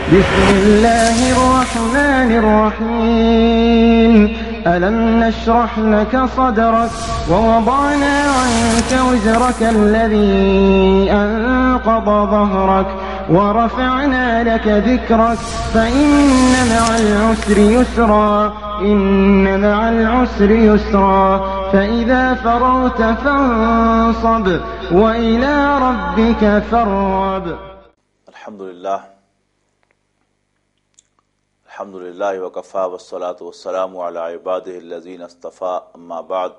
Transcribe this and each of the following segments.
बिस्मिल्लाहिर्रहमानिर्रहीम अलम नशरह luck सदरक ववदअना अन्क विज़रक अल्लज़ी अनक़ज़ ज़हरक वरफ़अना luck ज़िक्रक फ़इन्न मअल उसरि Yusra इन्न मअल उसरि युस्रा फ़इज़ा फ़रग़त फ़ंصब वइला रब्बिक फ़र्ग़ब। अल्हम्दुलिल्लाह वकफ़ा वस्सलातु वस्सलामु अला इबादिहिल्लज़ीना इस्तफ़ा अम्मा बाद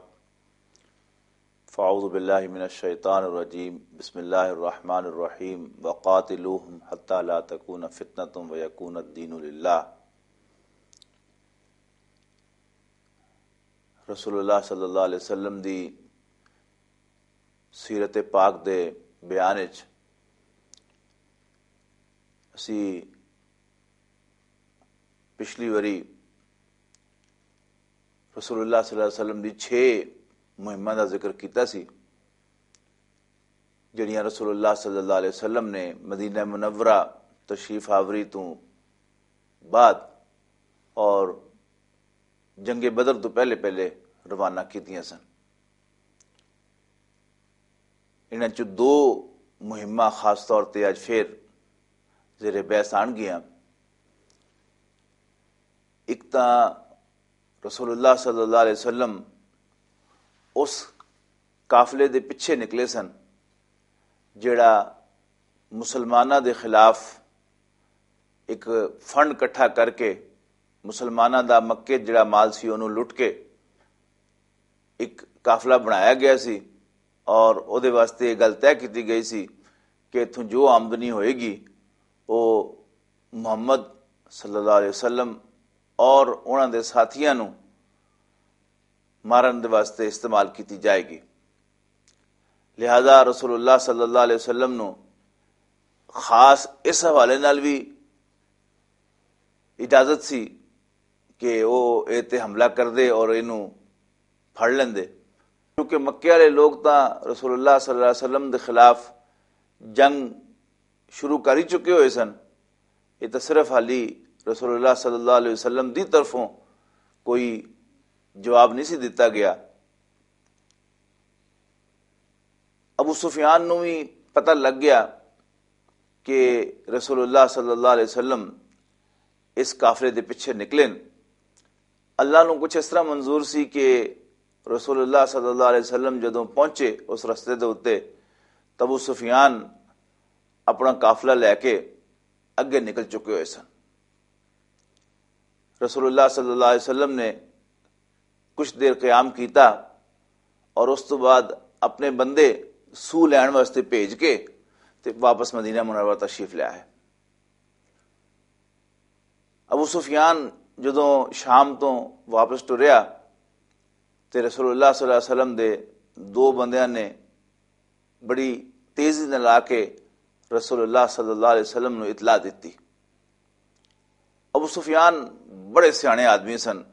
फ़अऊज़ु बिल्लाहि मिनश्शैतानिर्रजीम बिस्मिल्लाहिर्रहमानिर्रहीम वक़ातिलूहुम हत्ता ला तकून फ़ितनतुन वयकूनद्दीनु लिल्लाह। रसूलुल्लाह सल्लल्लाहु अलैहि वसल्लम दी सीरत पाक दे बयान विच असी पिछली वरी रसूलुल्लाह सल्लल्लाहु अलैहि वसल्लम दी 6 मुहिम्मां दा जिक्र कीता सी जिहड़ियां रसूलुल्लाह सल्लल्लाहु अलैहि वसल्लम ने मदीना मुनव्वरा तशरीफ आवरी तो बाद और जंगे बदर तो पहले पहले रवाना कीतियां सन। इन्हां चों 2 मुहिम्मां खास तौर पर अज फिर ज़ेरे बहस आन गईयां। एक तां रसूलुल्लाह सल्लल्लाहु अलैहि वसल्लम उस काफले दे पिछे निकले सन जिहड़ा मुसलमानां दे खिलाफ एक फंड इकट्ठा करके मुसलमानां दा मक्के जिहड़ा माल सी उहनूं लुट के एक काफला बनाया गया सी और उहदे वास्ते ये गल तय की गई सी कि इत्थों जो आमदनी होएगी वो मुहम्मद सल्लल्लाहु अलैहि वसल्लम और उन्हां दे साथियां नूं मारन दे वास्ते इस्तेमाल की जाएगी। लिहाजा रसूलुल्लाह सल्लल्लाहु अलैहि वसल्लम नूं खास इस हवाले नाल भी इजाजत सी कि वो ए ते हमला कर दे और इनू फड़ लेंदे, क्योंकि मक्के वाले लोग तां रसूलुल्लाह सल्लल्लाहु अलैहि वसल्लम दे खिलाफ जंग शुरू कर ही चुके हुए सन। ये तो सिर्फ हाली रसूलुल्लाह सल्लल्लाहु अलैहि वसल्लम दी तरफों कोई जवाब नहीं सी दिता गया। अबू सुफियान नूं भी पता लग गया कि रसूलुल्लाह सल्लल्लाहु अलैहि वसल्लम इस काफले दे पिछे निकले। अल्लाह नूं कुछ इस तरह मंजूर सी कि रसूलुल्लाह सल्लल्लाहु अलैहि वसल्लम जदों पहुंचे उस रस्ते दे उत्ते तब अबू सुफियान अपना काफला लैके अगे निकल चुके हुए सन। रसूलुल्लाह सल्लल्लाहु अलैहि वसल्लम ने कुछ देर क़याम किया और उस तो बाद अपने बंदे सूह लैण वास्ते भेज के ते वापस मदीना मुनव्वरा तशरीफ लिया है। अबू सुफियान जदों शाम तो वापस टुरिया ते रसूलुल्लाह सल्लल्लाहु अलैहि वसल्लम दे 2 बंदियां ने बड़ी तेजी नाल आके रसूलुल्लाह सल्लल्लाहु अलैहि वसल्लम नूं इतला दी। अबू सुफियान बड़े सियाणे आदमी सन,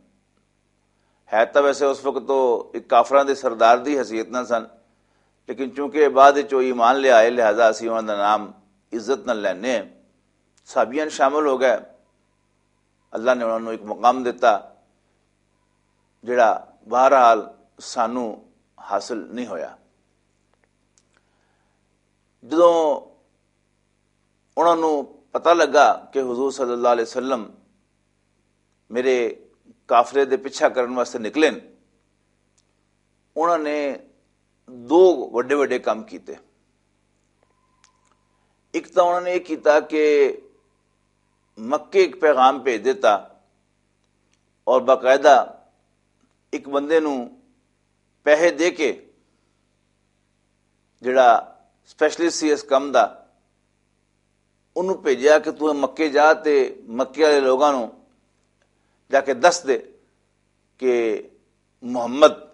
है तो वैसे उस वक्त तो एक काफरां दे सरदार दी हैसियत ना सन, लेकिन चूंकि बाद चो ईमान ले आए लिहाजा असीं उन्हां दा नाम इज्जत नाल लैने। साबियां शामिल हो गए। अल्लाह ने उन्होंने एक मुकाम दिता जिहड़ा बहरहाल सानू हासिल नहीं होया। जदों उन्होंने पता लगा कि हुजूर सल्लल्लाहु अलैहि वसल्लम मेरे काफले दे पिछा करने वास्ते निकले, उन्होंने 2 वड्डे वड्डे काम किए। एक तो उन्होंने ये किया कि मक्के एक पैगाम भेज देता और बाकायदा एक बंदे नूं पैसे दे के जिहड़ा स्पैशलिस्ट सी इस काम दा उन्होंने भेजा कि तू मक्के जा ते मक्के वाले लोगों नूं जाके दस दे कि मुहम्मद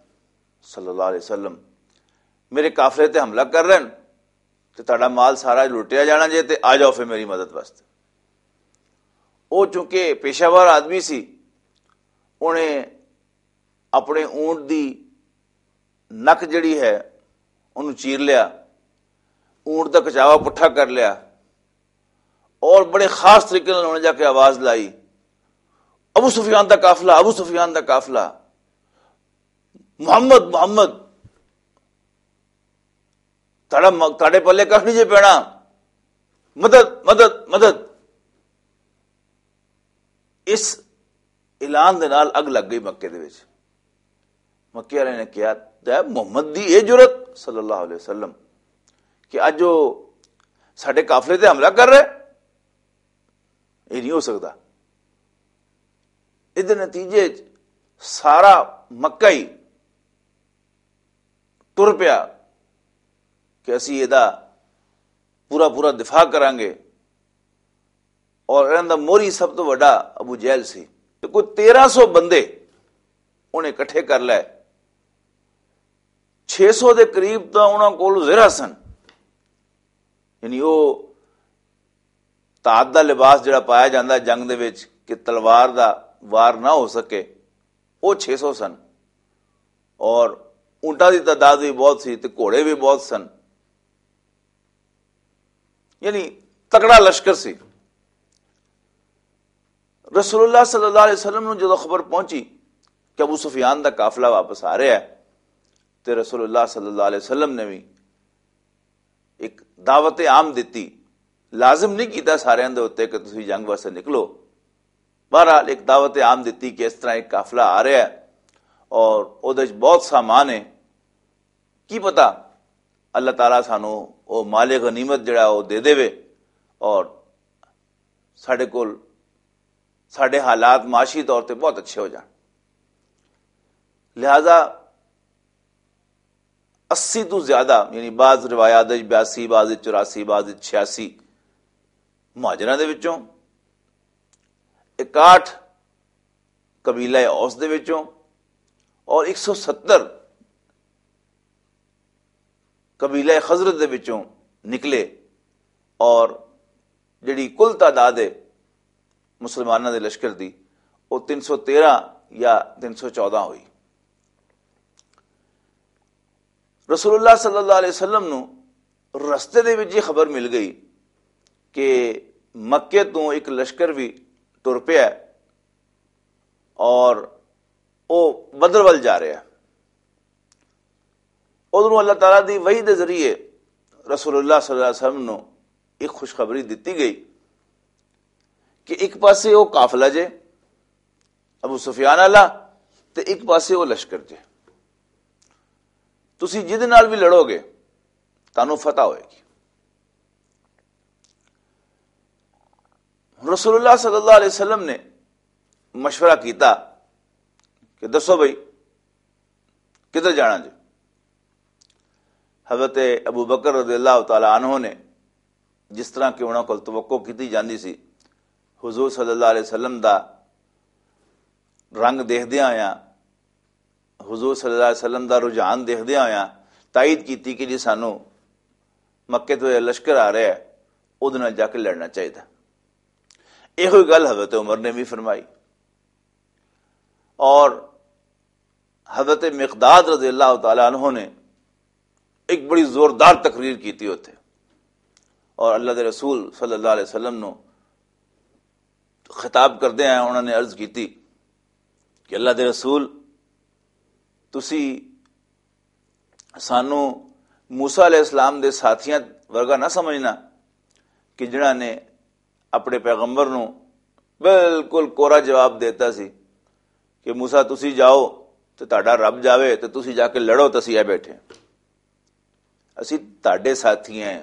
सल्लल्लाहु अलैहि वसल्लम मेरे काफले ते हमला कर रहे हैं तो तुहाडा माल सारा लुटिया जाना जे ते आ जाओ फिर मेरी मदद वास्ते। वो चूंकि पेशावर आदमी सी, उन्हें अपने ऊंट दी नक जिहड़ी है उन्होंने चीर लिया, ऊंट का कचावा पुट्ठा कर लिया और बड़े खास तरीके उन्होंने जाके आवाज लाई, अबू सुफियान का काफिला, अबू सुफियान का काफिला, मुहम्मद मुहम्मद ताड़े पल्ले कख नहीं जे पैना, मदद मदद मदद। इस ऐलान दे नाल अग लग गई मक्के दे विच। मक्के वाले ने कहा तै मुहम्मद दी ये जुरत सल्लल्लाहु अलैहि वसल्लम कि अज जो साडे काफिले ते हमला कर रहे, ये नहीं हो सकता। इहदे नतीजे सारा मक्का ही तुर पिया कि असी इहदा पूरा पूरा दिफा करांगे। और इन्हां दा मोहरी सब तो वड्डा अबू जहल सी, ते कोई 1300 बंदे उन्हें इकट्ठे कर लै। 600 के करीब तो उन्होंने कोल ज़रा सन, यानी वो ताद दा लिबास जिहड़ा पाया जाता है जंग दे विच कि तलवार दा वार ना हो सके, वो 600 सन। और ऊंटा की तादाद भी बहुत सी, घोड़े भी बहुत सन, यानी तकड़ा लश्कर सी। रसूलुल्लाह सल्लल्लाहु अलैहि वसल्लम नूं जदों खबर पहुंची कि अबू सुफियान दा काफिला वापस आ रहा है, तो रसूलुल्लाह सल्लल्लाहु अलैहि वसल्लम ने भी एक दावत आम दी। लाजिम नहीं किया सारे दे उत्ते कि तुसीं जंग वास्ते निकलो, बहरहाल एक दावत आम दी कि इस तरह एक काफिला आ रहा है और उहदे च बहुत सामान है, की पता अल्लाह ताला सानू वो माले गनीमत जिहड़ा वो दे देवे और साडे कोल साडे हालात माशी तौर पर बहुत अच्छे हो जाए। लिहाजा 80 तो ज्यादा, यानी बाज रिवायात 82, बाज 84, बाज 86 मुहाजिरां दे विचों, 61 कबीला औस दे विचों और 170 कबीला खजरत दे विचों निकले। और जिहड़ी कुल तादाद है मुसलमानों के लश्कर की वो 313 या 314 हुई। रसूलुल्लाह सल्लल्लाहु अलैहि वसल्लम नूं रस्ते दे विच खबर मिल गई कि मक्के तो एक लश्कर भी तुर पिया और वो बदर वल जा रहा है। उधरों अल्लाह ताला दी वही दे जरिए रसूलुल्लाह सल्लल्लाहु अलैहि वसल्लम नूं एक खुशखबरी दी गई कि एक पासे वो काफिला जे अबू सुफियान वाला, ते एक पासे वो लश्कर जे, तुसी जिहदे नाल भी लड़ोगे तानू फतह होएगी। रसूलुल्लाह सल्लल्लाहु अलैहि वसल्लम ने मशवरा किया कि दसो भाई किधर जाना जी। हज़रत अबू बकर रज़ियल्लाहु तआला अन्हु ने जिस तरह की उन्होंने को तवक्को की जाती सी, हुजूर सल्लल्लाहु अलैहि वसल्लम दा रंग देखदियां होया, हुजूर सल्लल्लाहु अलैहि वसल्लम दा रुझान देखदियां होया तायद की कि जी सानू मक्के तो लश्कर आ रहा है, उहदे नाल जाके लड़ना चाहिए। यही गल हज़रत उमर ने भी फरमाई और हज़रत मिक़दाद रज़ियल्लाहु तआला अन्हु ने एक बड़ी जोरदार तकरीर की थी उत्थे और अल्लाह के रसूल सल्लल्लाहु अलैहि वसल्लम नूं खिताब करदे हैं उन्होंने अर्ज की थी कि अल्लाह के रसूल तुसी सानू मूसा अलैहिस्सलाम दे साथियां वर्गा ना समझना कि जिन्हां ने अपने पैगंबर नूं बिल्कुल कोरा जवाब देता सी कि मूसा तुसी जाओ तो तुहाडा रब जावे तो तुसी जाके लड़ो, तो असीं बैठे असीं तुहाडे साथी हैं,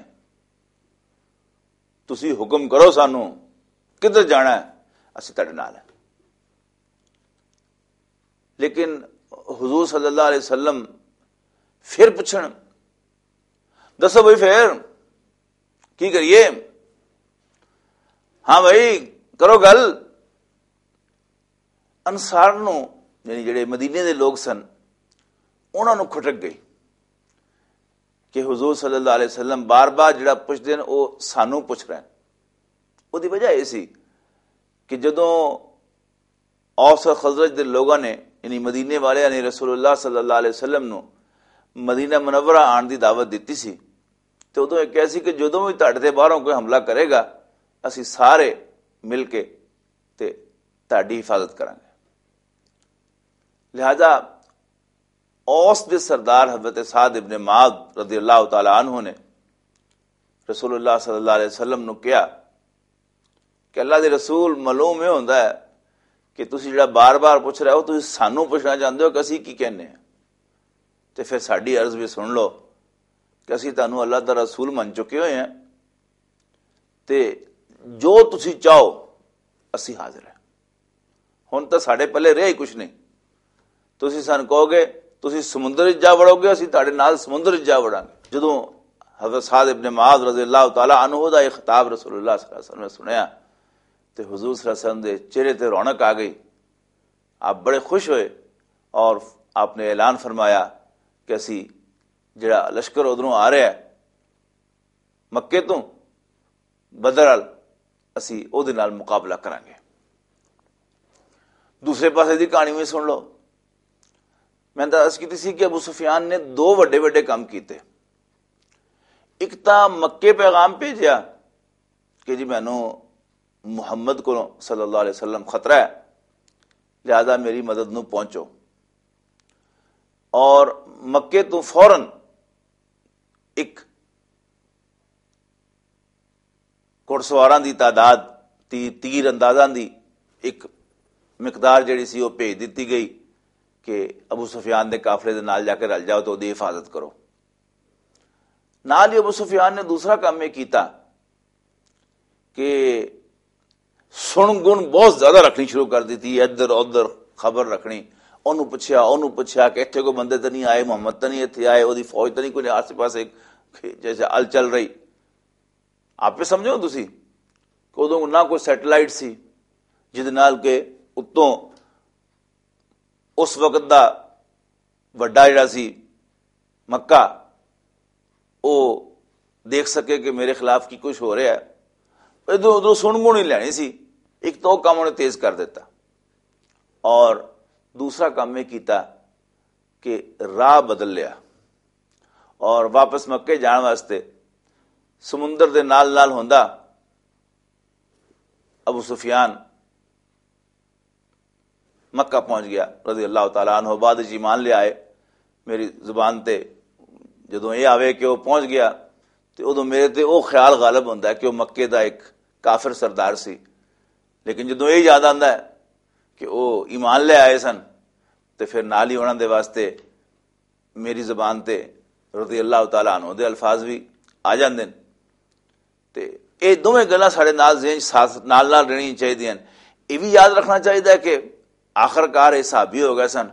तुसी हुक्म करो सानू किधर जाना है, असीं तुहाडे नाल है। लेकिन हुजूर सल्लल्लाहु अलैहि वसल्लम फिर पूछण दसो भाई फिर की करिए, हाँ भाई करो गल। अंसार नूं यानी जिहड़े मदीने दे लोग सन उन्हां नूं खुटक गई कि हुजूर सल्लल्लाहु अलैहि वसल्लम बार बार जिहड़ा पुछदे ने वो सानू पुछ रहे हैं। उहदी वजह यह सी कि जदों औस और खजरज दे लोगों ने यानी मदीने वाले ने रसूलुल्लाह सल्लल्लाहु अलैहि वसल्लम नूं मदीना मुनव्वरा आने की दावत दी सी, तो उदों कहा सी कि जदों भी तुहाडे ते बाहरों कोई हमला करेगा ਅਸੀਂ ਸਾਰੇ ਮਿਲ ਕੇ ਤੇ ਤੁਹਾਡੀ ਹਿਫਾਜ਼ਤ ਕਰਾਂਗੇ। लिहाजा औस के सरदार हजरत साद इब्ने माद रज़ी अल्लाह तआला अन्हु ने रसूलुल्लाह सल्लल्लाहु अलैहि वसल्लम ਨੂੰ ਕਿਹਾ कि अल्लाह के रसूल मालूम ਇਹ ਹੁੰਦਾ है कि ਤੁਸੀਂ ਜਿਹੜਾ ਬਾਰ-ਬਾਰ ਪੁੱਛ ਰਹੇ ਹੋ ਤੁਸੀਂ ਸਾਨੂੰ ਪੁੱਛਣਾ ਚਾਹੁੰਦੇ ਹੋ ਕਿ ਅਸੀਂ ਕੀ ਕਹਿੰਦੇ ਹਾਂ, ਤੇ ਫਿਰ ਸਾਡੀ ਅਰਜ਼ ਵੀ ਸੁਣ ਲਓ ਕਿ ਅਸੀਂ ਤੁਹਾਨੂੰ ਅੱਲਾਹ ਦਾ ਰਸੂਲ ਮੰਨ ਚੁੱਕੇ ਹੋਏ ਹਾਂ ਤੇ ਜੋ ਤੁਸੀਂ ਚਾਹੋ ਅਸੀਂ ਹਾਜ਼ਰ ਹਾਂ। ਹੁਣ ਤਾਂ ਸਾਡੇ ਪੱਲੇ ਰਿਹਾ ਹੀ ਕੁਛ ਨਹੀਂ। ਤੁਸੀਂ ਸਾਨੂੰ ਕਹੋਗੇ ਤੁਸੀਂ ਸਮੁੰਦਰ ਵਿੱਚ ਜਾ ਵੜੋਗੇ, ਅਸੀਂ ਤੁਹਾਡੇ ਨਾਲ ਸਮੁੰਦਰ ਵਿੱਚ ਜਾ ਵੜਾਂਗੇ। ਜਦੋਂ हज़रत साद इब्ने मुआज़ रज़ी अल्लाह तआला अन्हु दा खिताब रसूलुल्लाह सल्लल्लाहु अलैहि वसल्लम ने सुनिया तो हुजूर सल्लल्लाहु अलैहि वसल्लम के चेहरे पर रौनक आ गई। आप बड़े खुश हुए और आपने ऐलान फरमाया कि असी जिहड़ा लश्कर उधरों आ रहा है मक्के तो बदर वाल असी उहदे नाल मुकाबला करांगे। दूसरे पासे की कहानी भी सुन लो। मैं दस की सी कि अबू सुफियान ने दो वड्डे वड्डे काम किए। एक तो मक्के पैगाम भेजा कि जी मैनू मुहम्मद को सल्लल्लाहु अलैहि वसल्लम खतरा है, लिहाजा मेरी मदद नू पहुंचो। और मक्के तो फौरन एक घुड़सवारां दी तादाद तीर अंदाजां दी एक मिकदार जिहड़ी सी वो भेज दी गई कि अबू सुफियान के काफले दे नाल जाके रल जाओ तो उसकी हिफाजत करो। नाल ही अबू सुफियान ने दूसरा काम यह किया कि सुन गुण बहुत ज्यादा रखनी शुरू कर दी थी, इधर उधर खबर रखनी। उन्होंने पूछा कि इतने कोई बंदे तो नहीं आए, मुहम्मद तो नहीं इतने आए, वो फौज तो नहीं कोई आसे पासे जैसे अल चल रही। आपे समझो तुसी कि उदों ना कोई सैटेलाइट सी जिहदे नाल के उत्तों उस वक्त का वड्डा जिहड़ा सी मक्का वो देख सके कि मेरे खिलाफ की कुछ हो रहा है। इधर उधर सुनगुण ही लैनी सी। एक तो काम उन्हें तेज कर दिता और दूसरा काम यह किया कि राह बदल लिया और वापस मक्के जाने वास्ते समुंदर दे नाल नाल होंदा अबू सुफियान मक्का पहुंच गया रज़ी अल्लाह तआला अन्हु। बाद जी मान लिया आए मेरी जुबान ते जदों ये आवे कि वह पहुंच गया तो उदों मेरे ते वो ख्याल गालिब होंदा है कि वह मक्के का एक काफिर सरदार सी। लेकिन जदों ये याद आता है कि वह ईमान ले आए सन तो फिर नाल ही उन्होंने वास्ते मेरी जुबान ते रज़ी अल्लाह तआला अन्हु दे अल्फाज भी आ जाते हैं। तो ये दोवें गल्लां साडे नाल ज़हन साथ नाल नाल रहनी चाहिए। ये भी याद रखना चाहिए कि आखिरकार ये सहाबी हो गए सन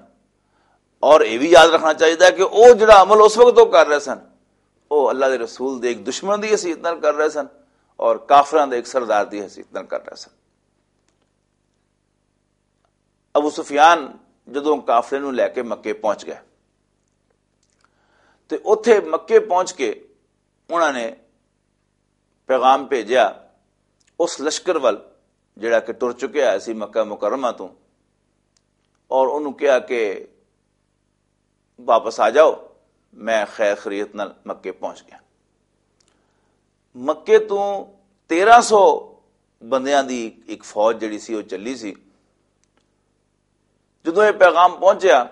और यह भी याद रखना चाहिए कि वह जो अमल उस वक्त वो कर रहे सन वो अल्लाह के रसूल के एक दुश्मन की हैसीयत नाल कर रहे सन और काफिरां दे एक सरदार की हैसीयत नाल कर रहे सन। अबू सुफियान जदों काफिले नूं लैके मक्के पहुंच गए तो उत्थे मक्के पहुंच के उन्होंने पैगाम भेजा उस लश्कर वाल जिहड़ा कि तुर चुकिया है सी मक्का मुकरमा तो और उन्होंने कहा कि वापस आ जाओ, मैं खैर खरीत नाल मक्के पहुंच गया। मक्के तो 1300 बंदियां दी एक फौज जिहड़ी सी वो चली सी। जदों ये पैगाम पहुंचा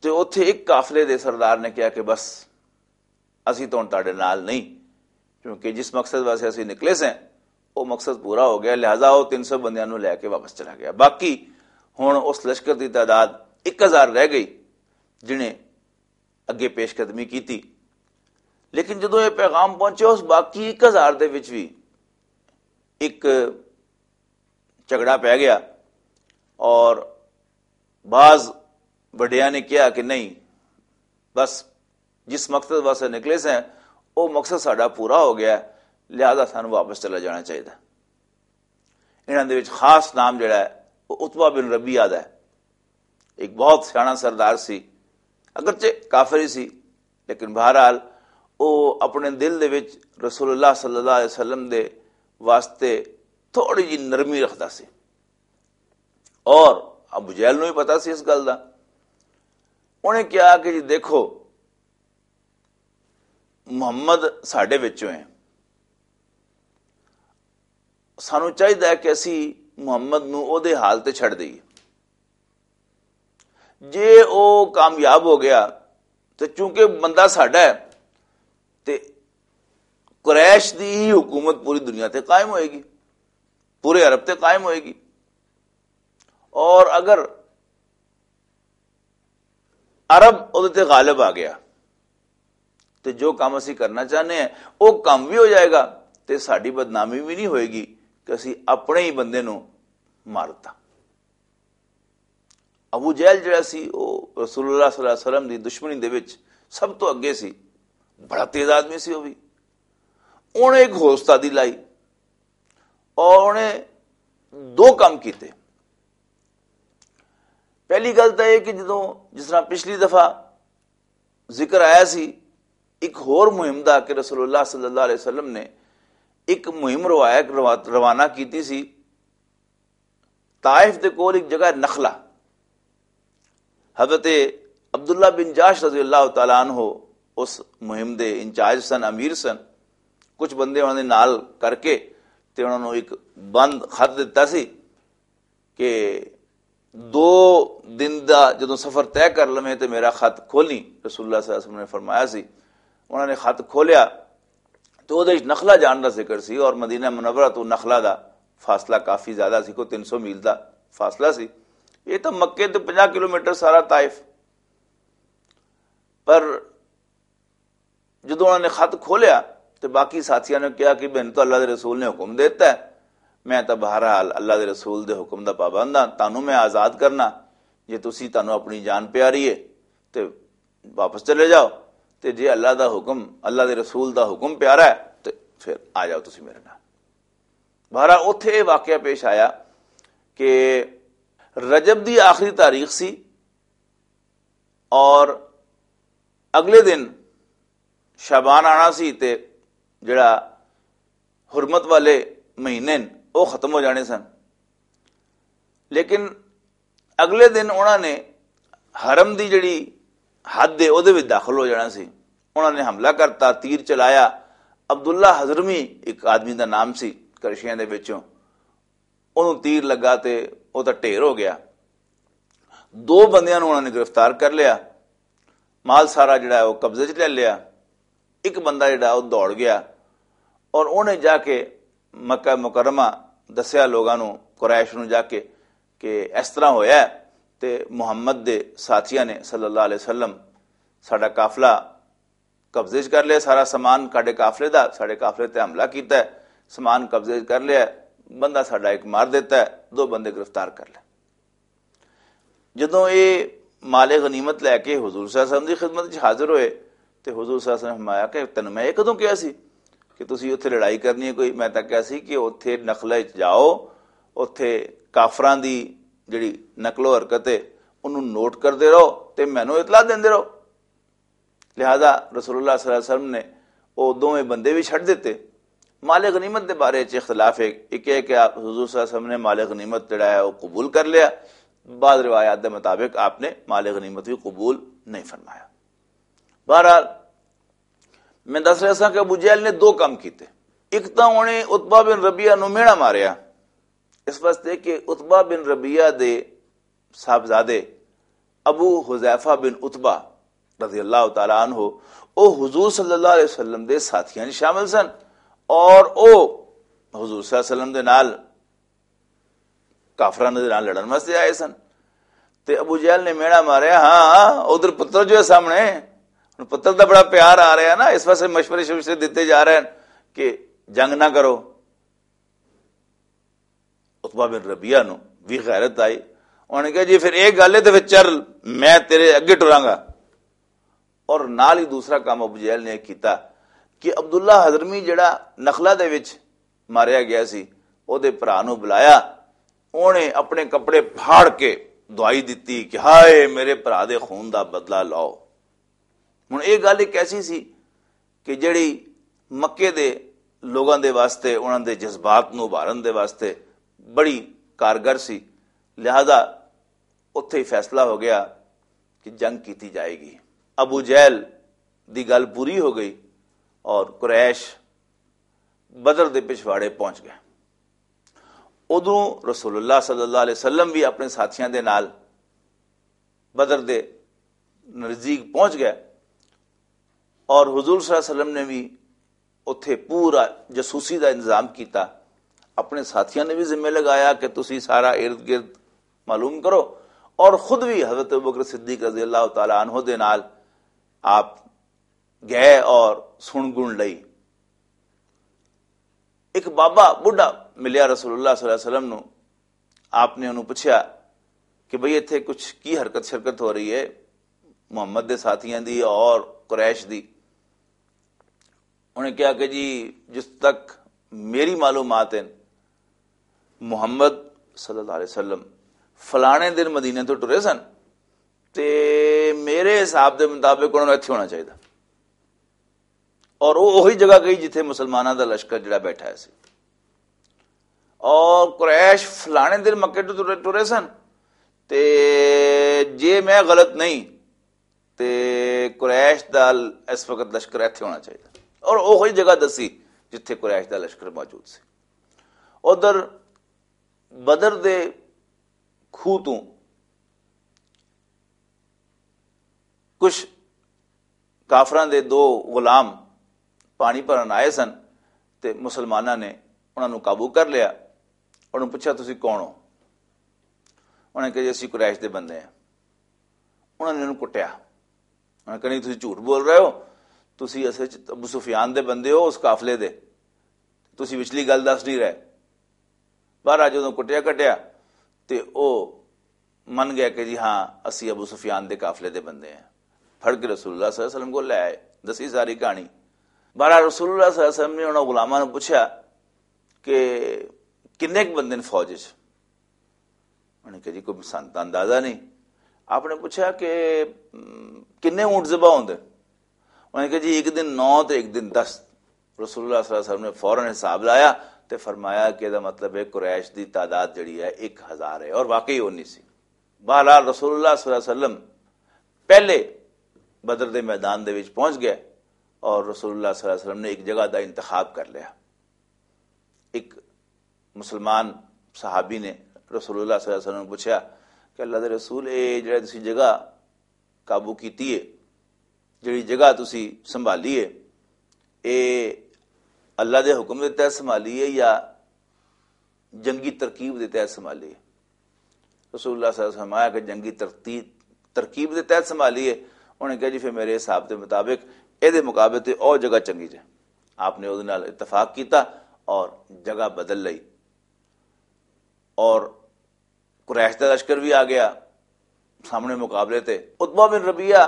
तो उत्थे एक काफले दे सरदार ने कहा कि बस असी तो हुण तुहाडे नाल नहीं, क्योंकि जिस मकसद वास्ते असी निकले से वो मकसद पूरा हो गया, लिहाजा वो 300 बंदियां नूं लैके वापस चला गया। बाकी हुण उस लश्कर की तादाद 1000 रह गई जिन्हें अगे पेशकदमी की थी। लेकिन जदों ये पैगाम पहुंचे उस बाकी 1000 दे विच भी एक झगड़ा पै गया और बाज वड्डियां ने कहा कि नहीं बस जिस मकसद वास्ते निकले से वो मकसद साडा पूरा हो गया, लिहाजा सानू वापस चला जाना चाहिए। इन्हां दे विच खास नाम जिहड़ा है वो उतबा बिन रबीआ दा है। एक बहुत सियाणा सरदार सी, अगरचे काफिर ही सी, लेकिन बहरहाल वो अपने दिल दे विच रसूलुल्लाह सल्लल्लाहु अलैहि वसल्लम दे वास्ते थोड़ी जी नरमी रखता सी और अबू जहल नूं भी पता सी इस गल दा। उन्हें कहा कि जी देखो मुहम्मद साडे विचों है ਸਾਨੂੰ ਚਾਹੀਦਾ ਹੈ ਕਿ ਅਸੀਂ ਮੁਹੰਮਦ ਨੂੰ ਉਹਦੇ ਹਾਲ ਤੇ ਛੱਡ ਦਈਏ। ਜੇ ਉਹ ਕਾਮਯਾਬ ਹੋ ਗਿਆ ਤੇ ਚूंकि ਬੰਦਾ ਸਾਡਾ ਹੈ ਤੇ ਕੁਰੈਸ਼ ਦੀ ਹੀ हुकूमत पूरी दुनिया ਤੇ कायम होएगी, पूरे अरब ਤੇ कायम होएगी। और अगर अरब ਉਹਦੇ ਤੇ गालिब आ गया ਤੇ ਜੋ ਕੰਮ ਅਸੀਂ ਕਰਨਾ ਚਾਹੁੰਦੇ ਹਾਂ ਉਹ ਕੰਮ ਵੀ ਹੋ ਜਾਏਗਾ ਤੇ ਸਾਡੀ ਬਦਨਾਮੀ ਵੀ ਨਹੀਂ ਹੋਏਗੀ ਕਿ ਅਸੀਂ ਆਪਣੇ ਹੀ ਬੰਦੇ ਨੂੰ ਮਾਰਤਾ। ਅਬੂ ਜਹਿਲ ਜਿਹੜਾ ਸੀ ਉਹ ਰਸੂਲੁल्लाह सल्लल्लाहु अलैहि वसल्लम ਦੀ ਦੁਸ਼ਮਣੀ ਦੇ ਵਿੱਚ ਸਭ ਤੋਂ ਅੱਗੇ ਸੀ, ਬੜਾ ਤੇਜ਼ ਆਦਮੀ ਸੀ ਉਹ ਵੀ। ਉਹਨੇ ਇੱਕ ਹੋਸਤਾਦੀ ਲਾਈ ਔਰ ਉਹਨੇ ਦੋ ਕੰਮ ਕੀਤੇ। ਪਹਿਲੀ ਗੱਲ ਤਾਂ ਇਹ ਕਿ ਜਦੋਂ ਜਿਸ ਤਰ੍ਹਾਂ ਪਿਛਲੀ ਦਫਾ ਜ਼ਿਕਰ ਆਇਆ ਸੀ ਇੱਕ ਹੋਰ ਮੁਹਿੰਮ ਦਾ ਕਿ ਰਸੂਲੁल्लाह सल्लल्लाहु अलैहि वसल्लम ਨੇ ਇੱਕ ਮੁਹਿੰਮ ਰਵਾਨਾ ਕੀਤੀ ਸੀ ਤਾਇਫ ਦੇ ਕੋਲ ਇੱਕ ਜਗ੍ਹਾ ਨਖਲਾ। हजरत अब्दुल्ला बिन जाश रजी अल्लाह तआला अन्हु उस मुहिम के इंचार्ज सन, अमीर सन। कुछ बंदे उन्होंने नाल करके ते उन्होंने एक बंद खत दिता सी कि 2 दिन का जो सफ़र तय कर लवें तो मेरा खत खोली। रसूलुल्लाह सल्लल्लाहु अलैहि वसल्लम ने फरमाया सी। उन्होंने खत खोलिया तो वो नखला जान का जिक्र सी और मदीना मुनव्वरा तो नखला का फासला काफ़ी ज़्यादा सी, कोई 300 मील का फासला सी। ये तो मक्के तो 50 किलोमीटर सारा ताइफ। पर जो उन्होंने खत खोलिया तो बाकी साथियों ने कहा कि मैंने तो अल्लाह के रसूल ने हुक्म देता है, मैं तो बहरहाल अल्लाह के रसूल के हुक्म का पाबंद हाँ, तानू मैं आज़ाद करना, जे तुसी तानू अपनी जान प्यारी है तो वापस चले जाओ, तो जे अल्लाह का हुक्म अल्लाह के रसूल का हुक्म प्यारा है तो फिर आ जाओ तुसी मेरे नाल। बहरहाल उत्थे यह वाकया पेश आया कि रजब की आखिरी तारीख सी और अगले दिन शाबान आना सी ते जिहड़ा हुरमत वाले महीने वो खत्म हो जाने सन। लेकिन अगले दिन उन्होंने हरम की जिहड़ी हद है उहदे विच दाखिल हो जाना सी। उन्होंने हमला करता, तीर चलाया। अब्दुल्ला हजरमी एक आदमी का नाम सी करशियां दे विचों, उन्होंने तीर लगा तो वह तो ढेर हो गया। 2 बंदियां नूं उन्होंने गिरफ्तार कर लिया, माल सारा जिहड़ा वो कब्जे च ले लिया। एक बंदा जिहड़ा वो दौड़ गया और उन्हें जाके मक्का मुकरमा दसिया लोगों नूं, कुरैश नूं जाके कि इस तरह होया ते मुहम्मद दे साथियां ने सल्लल्लाहु अलैहि वसल्लम साडा काफला कब्जे च कर लिया, सारा समान साडे काफले दा, साडे काफले ते हमला कीता है, समान कब्जे च कर लिया, बंदा साडा एक मार देता है, 2 बंदे गिरफ्तार कर ले। जदों ये माले गनीमत लैके हुजूर सल्लल्लाहु अलैहि वसल्लम की खिदमत हाजिर होए तो हुजूर सल्लल्लाहु अलैहि वसल्लम ने फरमाया कि तैनूं मैं कदों कहा सी कि तुसीं उत्थे लड़ाई करनी है कोई? मैं तां कहा सी कि उत्थे नखले च जाओ, उत्थे काफरां दी जिहड़ी नकलो हरकत है उन्होंने नोट करते रहो तो मैनूं इतला देंदे रहो। लिहाजा रसूलुल्लाह सल्लल्लाहु अलैहि वसल्लम ने वो दोवें बंदे भी छड्ड दिते। माले गनीमत के बारे च इख्तलाफ है, एक है कि आप हुजूर सल्लल्लाहु अलैहि वसल्लम ने माले गनीमत जिहड़ा है वो कबूल कर लिया, बाद रिवायात के मुताबिक आपने माले गनीमत भी कबूल नहीं फरमाया। बहरहाल मैं दस रहा था कि अबू जहल ने 2 काम किए। एक तो उन्हें उतबा बिन रबिया नूं मेड़ा मारिया, इस वास्ते कि उतबा बिन रबिया दे साहबजादे अबू हुज़ैफा बिन उतबा रज़ी अल्लाह तआला अन्हु वो हुजूर सल्लल्लाहु अलैहि वसल्लम दे साथियां शामिल सन और वो हुजूर सल्लल्लाहु अलैहि वसल्लम दे नाल काफरां दे नाल लड़न वास्ते आए सन। ते अबू जहल ने मेड़ा मारिया, हाँ उधर पुत्र जो है सामने, पुत्र का बड़ा प्यार आ रहा है ना, इस वास्ते मशवरे शवरे दिते जा रहे हैं कि जंग ना करो। उतबा बिन रबिया नूं भी गैरत आई, उन्होंने कहा जी फिर एक गल है तो फिर चल मैं तेरे अगे टुरांगा। और नाल ही दूसरा काम अबू जहल ने किया कि अब्दुल्ला हजरमी जिहड़ा नखला दे विच मारिया गया सी उहदे भरा नूं बुलाया, उन्हें अपने कपड़े फाड़ के दुआई दी कि हाय मेरे भरा दे खून का बदला लाओ। हुण ये गल एक ऐसी सी कि जिहड़ी मक्के दे लोगों के वास्ते उन्होंने दे जज्बात नूं उभारन दे वास्ते बड़ी कारगर सी। लिहाजा उत्थे ही फैसला हो गया कि जंग की जाएगी। अबू जहल दी गल पूरी हो गई और कुरैश बदर दे पिछवाड़े पहुंच गए। उदों रसूलुल्लाह सल्लल्लाहु अलैहि वसल्लम भी अपने साथियों के नाल बदर दे नज़दीक पहुंच गया और हुजूर सल्लल्लाहु अलैहि वसल्लम ने भी उत्थे पूरा जसूसी का इंतजाम किया। अपने साथियों ने भी जिम्मे लगाया कि तुसी सारा इर्द गिर्द मालूम करो और खुद भी हजरत अबू बकर सिद्दीक रज़ी अल्लाह तआला अन्हु दे नाल आप गए और सुन गुण लई। एक बाबा बुढ़ा मिलिया रसूलुल्लाह सल्लल्लाहु अलैहि वसल्लम नूं। आपने उन्होंने पूछा कि भाई इत्थे कुछ की हरकत शरकत हो रही है मुहम्मद के साथियों की और कुरैश की। उन्हें कहा कि जी जिस तक मेरी मालूमात है मुहम्मद सल्लल्लाहु अलैहि वसल्लम फलाने दिन मदीने तो टुरे सन ते मेरे हिसाब के मुताबिक उन्होंने इत्थे होना चाहिए और वो उही जगह गई जिथे मुसलमानों का लश्कर जिहड़ा बैठा है सी। और कुरैश फलाने दिन मक्के तो टुरे सन ते जे मैं गलत नहीं ते कुरैश का इस वक्त लश्कर इत्थे होना चाहिए और उही जगह दसी जिथे कुरैश का लश्कर मौजूद सी। उधर बदर दे खूह तो कुछ काफरां दे दो गुलाम पानी भरन आए सन ते मुसलमाना ने उन्होंने काबू कर लिया। उन्होंने पूछा तुसी कौन हो? उन्होंने कहा जी असीं कुरैश दे बंदे हैं। उन्होंने उन्होंने कुटिया। उन्होंने कहा नहीं तुसी झूठ बोल रहे हो, तुसी असल अबू सुफियान दे बंदे हो उस काफले दे, तुसी पिछली गल दस नहीं रहे। बाहर जो कुटिया कटिया तो वह मन गया कि जी हाँ असी अबू सुफियान दे काफले दे बंदे हैं। फड़ के रसूलुल्लाह सल्लल्लाहु अलैहि वसल्लम को ले आए, दसी सारी कहानी। बाहर रसूलुल्लाह सल्लल्लाहु अलैहि वसल्लम ने उन्होंने गुलामा ने पूछा कि किन्ने बंदे ने फौज च? उन्होंने कहा जी कोई संत अंदाजा नहीं। आपने पूछा कि किन्ने ऊंट ज़बा होंदे? उन्होंने कहा जी एक दिन 9 तो एक दिन 10। रसूलुल्लाह सल्लल्लाहु अलैहि वसल्लम ने फौरन हिसाब लाया तो फरमाया कि इसका मतलब है कुरैश की तादाद जी है 1000 है और वाकई होनी सी। बहरहाल रसूलुल्लाह सल्लल्लाहु अलैहि वसल्लम पहले बदर के मैदान दे विच पहुंच गए और रसूलुल्लाह सल्लल्लाहु अलैहि वसल्लम ने एक जगह का इंतखाब कर लिया। एक मुसलमान सहाबी ने रसूलुल्लाह सल्लल्लाहु अलैहि वसल्लम पूछा कि अल्लाह के रसूल ये जिहड़ी तुसीं जगह काबू की है, जिहड़ी जगह तुसीं संभाली है, ये अल्लाह के हुक्म के तहत संभाली है या जंगी तरकीब के तहत संभाली है? रसूलुल्लाह सल्लल्लाहु अलैहि वसल्लम आया कि जंगी तरकीब के तहत संभाली है। उन्होंने कहा जी फिर मेरे हिसाब के मुताबिक ये मुकाबले तो और जगह चंगी है। आपने उहदे नाल इतफाक किया और जगह बदल लई और कुरैश का लश्कर भी आ गया सामने मुकाबले ते। उतबा बिन रबिया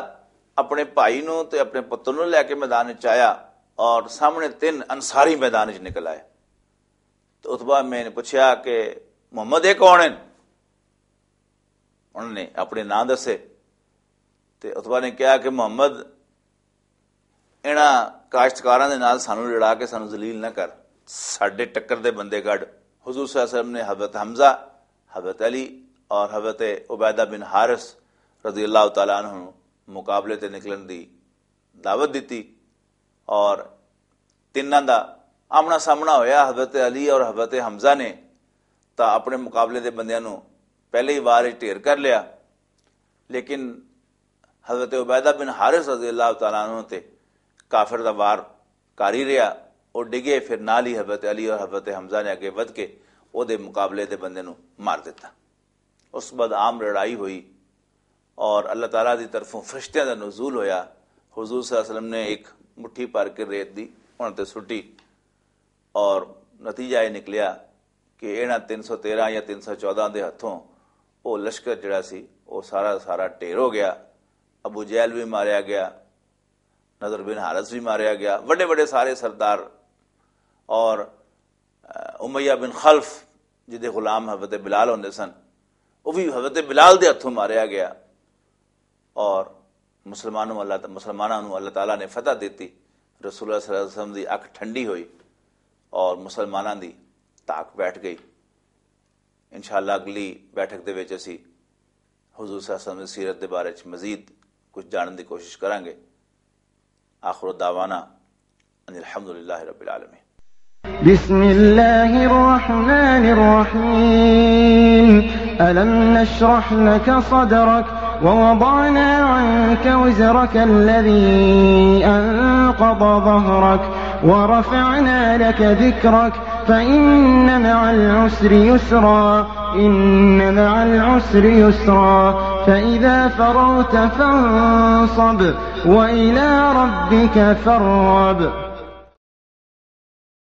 अपने भाई नूं ते अपने पुत्र नूं लैके मैदान च आया और सामने 3 अंसारी मैदान च निकल आए। तो उतबा मैंने पूछा कि मुहम्मद ये कौन है? उन्होंने अपने नाम दसे ते उतबा ने कहा कि मुहम्मद इन्हां काश्तकारां दे नाल सानू लड़ा के सानू जलील ना कर, साडे टक्कर दे बंदे गढ़। हुजूर सल्लल्लाहु अलैहि वसल्लम ने हज़रत हमजा, हज़रत अली और हज़रत उबैदा बिन हारिस रज़ी अल्लाह तआला अन्हु मुकाबले ते निकलन दी दावत दी और तिन्हां दा आमना सामना होया। हज़रत अली और हज़रत हमजा ने तो अपने मुकाबले के बंदियां नूं पहले ही वार ढेर कर लिया, लेकिन हज़रत उबैदा बिन हारिस रज़ी अल्लाह तआला अन्हु ते काफिर दा वार कारी रहा, वो डिगे। फिर नाल ही हज़रत अली और हज़रत हमजा ने अगे वध के उहदे मुकाबले के बंदे नूं मार दिता। उस बाद आम लड़ाई हुई और अल्लाह ताला की तरफों फरिश्तियां दा नुज़ूल होया। हुजूर सल्लल्लाहु अलैहि वसल्लम ने एक मुट्ठी भर के रेत दी उन्हां ते सुट्टी और नतीजा ये निकलिया कि इन्हां 313 या 314 के हथों वो लश्कर जिहड़ा सी वो सारा सारा ढेर हो गया। अबू जहल भी मारिया गया, नज़र बिन हारिस भी मारिया गया, बड़े बड़े सारे सरदार। और उमैया बिन खल्फ जिहदे गुलाम हज़रत बिलाल होंदे सन वो भी हज़रत बिलाल के हथों मारिया गया और मुसलमानों अल्लाह ताला ने फतह दी। रसूलुल्लाह सल्लल्लाहु अलैहि वसल्लम की अख ठंडी हुई और मुसलमानों की ताक बैठ गई। इंशाअल्लाह अगली बैठक दे विच असीं हुजूर सल्लल्लाहु अलैहि वसल्लम की सीरत के बारे मज़ीद कुछ जानने की कोशिश करांगे। आखिर दावाना अनिल हम्दुलिल्लाहि रब्बिल आलमीन। بسم الله الرحمن الرحيم ألم نشرح لك صدرك ووضعنا عنك وزرك الذي أنقض ظهرك ورفعنا لك ذكرك فإن مع العسر يسرا إن مع العسر يسرا فإذا فرغت فانصب وإلى ربك فارغب